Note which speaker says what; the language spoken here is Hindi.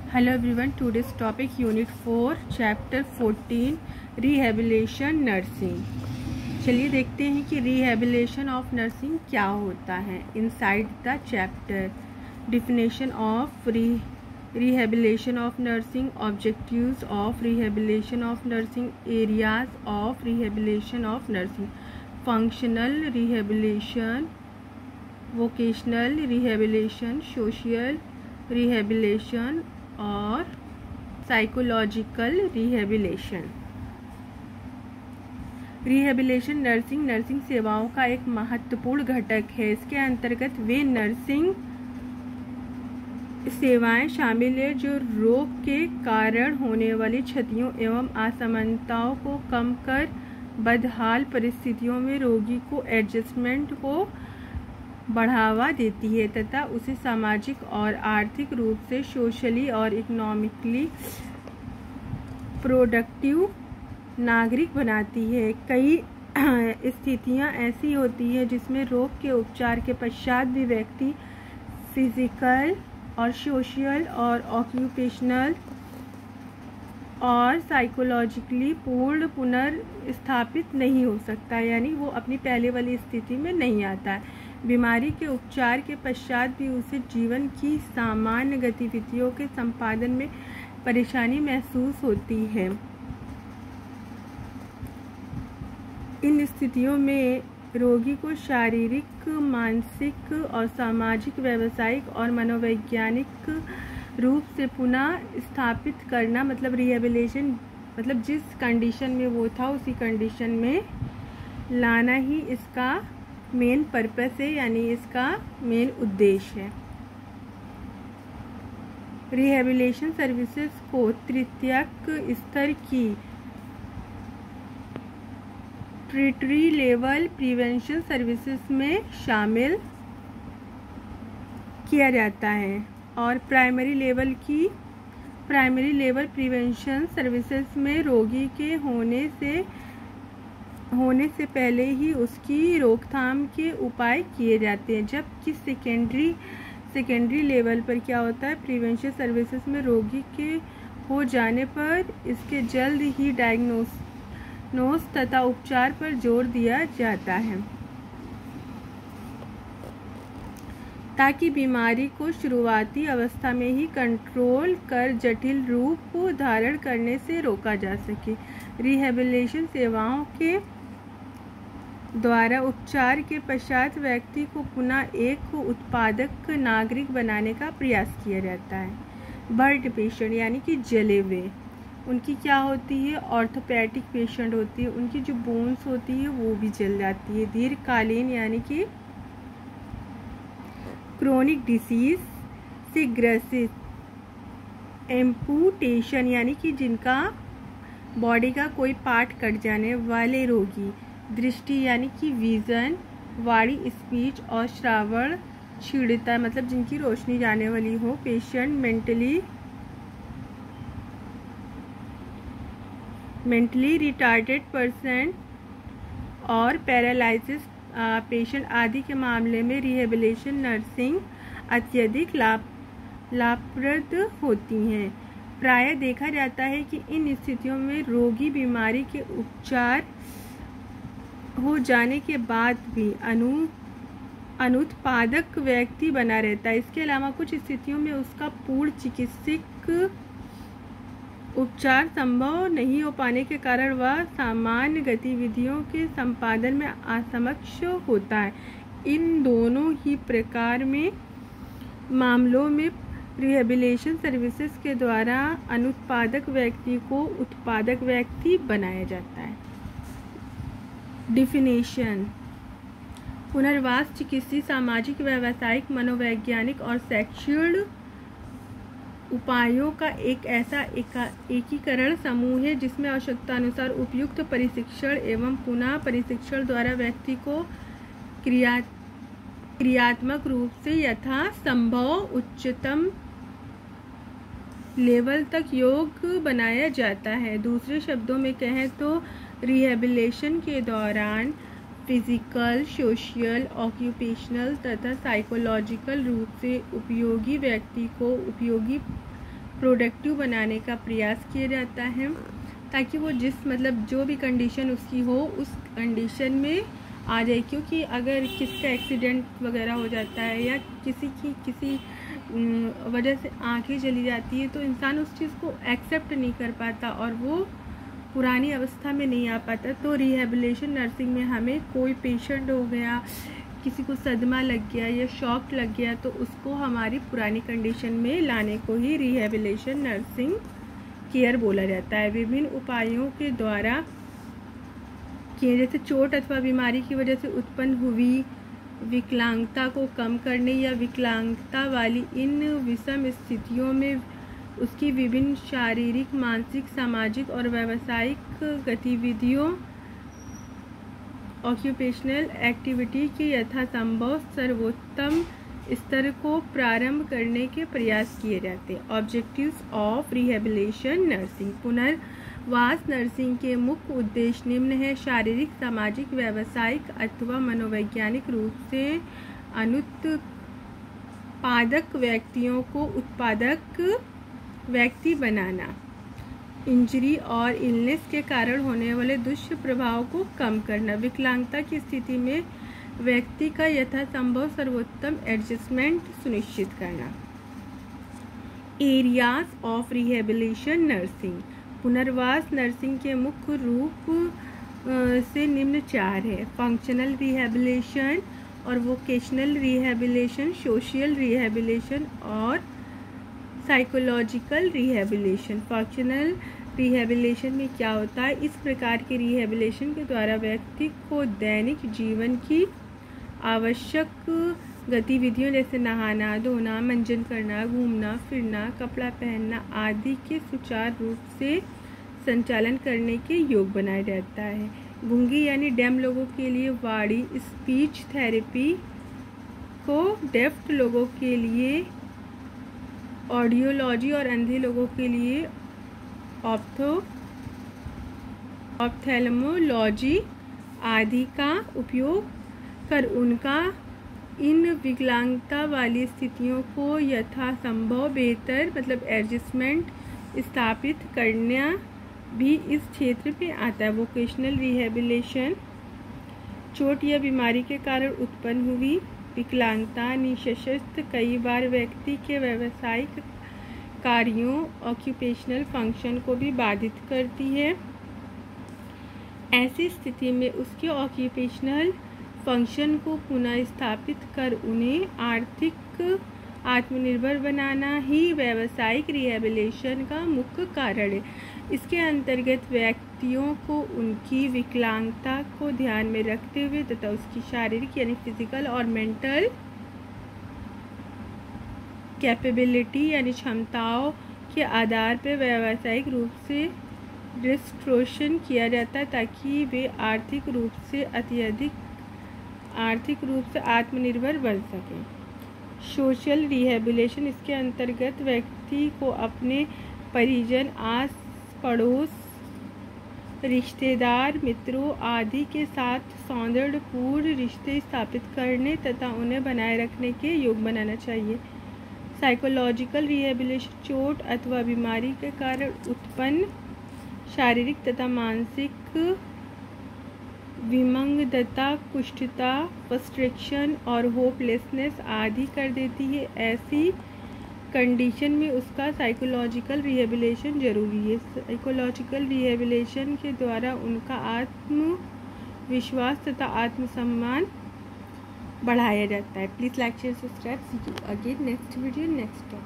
Speaker 1: Hello everyone, today's topic unit 4 chapter 14 rehabilitation nursing. चलिए देखते हैं कि रिहेबिलिटेशन ऑफ नर्सिंग क्या होता है। Inside the chapter definition of rehabilitation of nursing, objectives of rehabilitation of nursing, areas of rehabilitation of nursing, functional rehabilitation, vocational rehabilitation, social rehabilitation और साइकोलॉजिकल रिहेबिलिटेशन। रिहेबिलिटेशन नर्सिंग सेवाओं का एक महत्वपूर्ण घटक है। इसके अंतर्गत वे नर्सिंग सेवाएं शामिल है जो रोग के कारण होने वाली क्षतियों एवं असमानताओं को कम कर बदहाल परिस्थितियों में रोगी को एडजस्टमेंट को बढ़ावा देती है तथा उसे सामाजिक और आर्थिक रूप से सोशली और इकोनॉमिकली प्रोडक्टिव नागरिक बनाती है। कई स्थितियां ऐसी होती हैं जिसमें रोग के उपचार के पश्चात भी व्यक्ति फिजिकल और सोशल और ऑक्यूपेशनल और साइकोलॉजिकली पूर्ण पुनर्स्थापित नहीं हो सकता, यानी वो अपनी पहले वाली स्थिति में नहीं आता है। बीमारी के उपचार के पश्चात भी उसे जीवन की सामान्य गतिविधियों के संपादन में परेशानी महसूस होती है। इन स्थितियों में रोगी को शारीरिक, मानसिक और सामाजिक, व्यावसायिक और मनोवैज्ञानिक रूप से पुनः स्थापित करना, मतलब रिहेबिलिटेशन, मतलब जिस कंडीशन में वो था उसी कंडीशन में लाना ही इसका मेन पर्पस है, यानी इसका मेन उद्देश्य है। रिहेबिलिटेशन सर्विसेज को तृतीयक स्तर की टर्टियरी लेवल प्रिवेंशन सर्विसेज में शामिल किया जाता है और प्राइमरी लेवल प्रिवेंशन सर्विसेज में रोगी के होने से पहले ही उसकी रोकथाम के उपाय किए जाते हैं। जबकि सेकेंडरी लेवल पर क्या होता है, प्रिवेंशन सर्विसेज में रोगी के हो जाने पर इसके जल्द ही डायग्नोस तथा उपचार पर जोर दिया जाता है ताकि बीमारी को शुरुआती अवस्था में ही कंट्रोल कर जटिल रूप धारण करने से रोका जा सके। रिहेबिलिटेशन सेवाओं के द्वारा उपचार के पश्चात व्यक्ति को पुनः एक उत्पादक नागरिक बनाने का प्रयास किया जाता है। बर्ड पेशेंट यानी कि जले हुए, उनकी क्या होती है, ऑर्थोपेडिक पेशेंट होती है, उनकी जो बोन्स होती है वो भी जल जाती है। दीर्घकालीन यानी कि क्रोनिक डिसीज से ग्रसित, एम्पुटेशन यानी कि जिनका बॉडी का कोई पार्ट कट जाने वाले रोगी, दृष्टि यानी कि विजन, वाणी, स्पीच और श्रावण क्षीणता, मतलब जिनकी रोशनी जाने वाली हो। पेशेंट मेंटली रिटार्डेड पर्सन और पैरालिसिस पेशेंट आदि के मामले में रिहेबिलिटेशन नर्सिंग अत्यधिक लाभप्रद होती हैं। प्रायः देखा जाता है कि इन स्थितियों में रोगी बीमारी के उपचार हो जाने के बाद भी अनुत्पादक व्यक्ति बना रहता है। इसके अलावा कुछ स्थितियों में उसका पूर्ण चिकित्सक उपचार संभव नहीं हो पाने के कारण वह सामान्य गतिविधियों के संपादन में असक्षम होता है। इन दोनों ही प्रकार में मामलों में रिहेबिलिटेशन सर्विसेज के द्वारा अनुत्पादक व्यक्ति को उत्पादक व्यक्ति बनाया जाता है। डिफिनेशन: पुनर्वास चिकित्सीय, सामाजिक, व्यावसायिक, मनोवैज्ञानिक और शैक्षणिक उपायों का एक ऐसा एकीकरण समूह है जिसमें आवश्यकतानुसार उपयुक्त प्रशिक्षण एवं पुनः प्रशिक्षण द्वारा व्यक्ति को क्रियात्मक रूप से यथासंभव उच्चतम लेवल तक योग्य बनाया जाता है। दूसरे शब्दों में कहें तो रिहेबिलिटेशन के दौरान फिजिकल, सोशल, ऑक्यूपेशनल तथा साइकोलॉजिकल रूप से उपयोगी व्यक्ति को उपयोगी प्रोडक्टिव बनाने का प्रयास किया जाता है, ताकि वो जो भी कंडीशन उसकी हो उस कंडीशन में आ जाए। क्योंकि अगर किसका एक्सीडेंट वगैरह हो जाता है या किसी वजह से आंखें चली जाती है, तो इंसान उस चीज़ को एक्सेप्ट नहीं कर पाता और वो पुरानी अवस्था में नहीं आ पाता। तो रिहेबिलिटेशन नर्सिंग में हमें कोई पेशेंट हो गया, किसी को सदमा लग गया या शॉक लग गया, तो उसको हमारी पुरानी कंडीशन में लाने को ही रिहेबिलिटेशन नर्सिंग केयर बोला जाता है। विभिन्न उपायों के द्वारा किए, जैसे चोट अथवा बीमारी की वजह से उत्पन्न हुई विकलांगता को कम करने या विकलांगता वाली इन विषम स्थितियों में उसकी विभिन्न शारीरिक, मानसिक, सामाजिक और व्यावसायिक गतिविधियों ऑक्यूपेशनल एक्टिविटी के यथासंभव सर्वोत्तम स्तर को प्रारंभ करने के प्रयास किए जाते हैं। Objectives of rehabilitation nursing. पुनर्वास नर्सिंग के मुख्य उद्देश्य निम्न है: शारीरिक, सामाजिक, व्यावसायिक अथवा मनोवैज्ञानिक रूप से अनुत्पादक व्यक्तियों को उत्पादक व्यक्ति बनाना, इंजरी और इलनेस के कारण होने वाले दुष्प्रभाव को कम करना, विकलांगता की स्थिति में व्यक्ति का यथासंभव सर्वोत्तम एडजस्टमेंट सुनिश्चित करना। Areas of rehabilitation nursing. पुनर्वास नर्सिंग के मुख्य रूप से निम्न 4 है: फंक्शनल रिहेबिलिटेशन और वोकेशनल रिहेबिलिटेशन, सोशल रिहेबिलिटेशन और साइकोलॉजिकल रिहेबिलिटेशन। फंक्शनल रिहेबिलिटेशन में क्या होता है? इस प्रकार के रिहेबिलिटेशन के द्वारा व्यक्ति को दैनिक जीवन की आवश्यक गतिविधियों जैसे नहाना, धोना, मंजन करना, घूमना फिरना, कपड़ा पहनना आदि के सुचारू रूप से संचालन करने के योग बनाया जाता है। गूंगी यानी डेम लोगों के लिए वाणी स्पीच थेरेपी को, डेफ्ट लोगों के लिए ऑडियोलॉजी और अंधे लोगों के लिए ऑप्थेल्मोलॉजी आदि का उपयोग कर उनका इन विकलांगता वाली स्थितियों को यथासंभव बेहतर एडजस्टमेंट स्थापित करना भी इस क्षेत्र में आता है। वोकेशनल रिहेबिलिटेशन चोट या बीमारी के कारण उत्पन्न हुई विकलांगता निःशर्त कई बार व्यक्ति के व्यावसायिक कार्यों ऑक्यूपेशनल फंक्शन को भी बाधित करती है। ऐसी स्थिति में उसके ऑक्यूपेशनल फंक्शन को पुनः स्थापित कर उन्हें आर्थिक आत्मनिर्भर बनाना ही व्यावसायिक रिहेबिलिटेशन का मुख्य कारण है। इसके अंतर्गत व्यक्तियों को उनकी विकलांगता को ध्यान में रखते हुए तथा उसकी शारीरिक यानी फिजिकल और मेंटल कैपेबिलिटी यानी क्षमताओं के आधार पर व्यावसायिक रूप से रिस्ट्रोशन किया जाता है, ताकि वे आर्थिक रूप से आत्मनिर्भर बन सकें। सोशल रिहेबिलिटेशन इसके अंतर्गत व्यक्ति को अपने परिजन, आस पड़ोस, रिश्तेदार, मित्रों आदि के साथ सौहार्दपूर्ण रिश्ते स्थापित करने तथा उन्हें बनाए रखने के योग बनाना चाहिए। साइकोलॉजिकल रिहेबिलिटेशन चोट अथवा बीमारी के कारण उत्पन्न शारीरिक तथा मानसिक विमंगता, कुष्ठता, फ्रस्ट्रेशन और होपलेसनेस आदि कर देती है। ऐसी कंडीशन में उसका साइकोलॉजिकल रिहेबिलिटेशन जरूरी है। साइकोलॉजिकल रिहेबिलिटेशन के द्वारा उनका आत्मविश्वास तथा आत्मसम्मान बढ़ाया जाता है। Please like share subscribe. See you again next video next time.